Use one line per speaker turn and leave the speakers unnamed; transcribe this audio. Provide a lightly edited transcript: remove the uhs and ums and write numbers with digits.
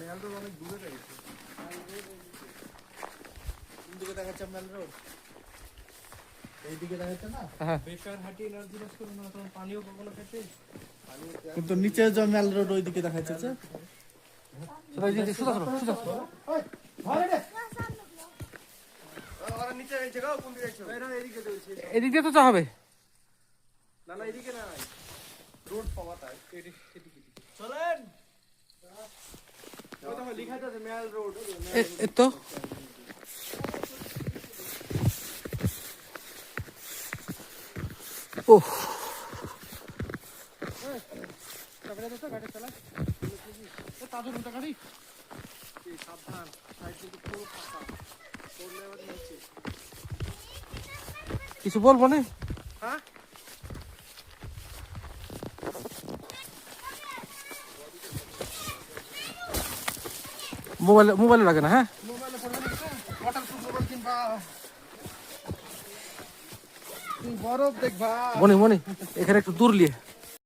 Mail road অনেক দূরে রয়েছে। কোন দিকে দেখাচ্ছে মেল রোড? এইদিকে দেখাচ্ছে না?
হ্যাঁ,
বেকার হাটি এনার্জি বাস করে না, তোমার পানিও কখনো খেতে। কিন্তু নিচে যে মেল রোড ওইদিকে দেখাচ্ছে যে।
সোজা সোজা সোজা।
ওরা নিচে গেছে গো, কোন দিকে গেছো? এরা এদিকে চলছে।
এদিক দিয়ে তো যা হবে।
না না এদিকে না, রোড পাওয়া তাই এদিকে চলেন। ওই দেখো লেখা আছে মেল রোড।
এই তো ওহ,
তারপরে দেখো গাড়ি চালা।
তাদের উল্টা গাড়ি।
এই সাবধান, সাইড কিন্তু পুরো ফাঁকা। পড়লে আবার নিচে।
কিছু বলবো না।
হ্যাঁ
মোবাইলে লাগে না। হ্যাঁ,
মোবাইলে পড়বে না, ওয়াটারপ্রুফ মোবাইল কিনবা। তুই বরফ দেখবা।
মনি এখানে একটু দূর নিয়ে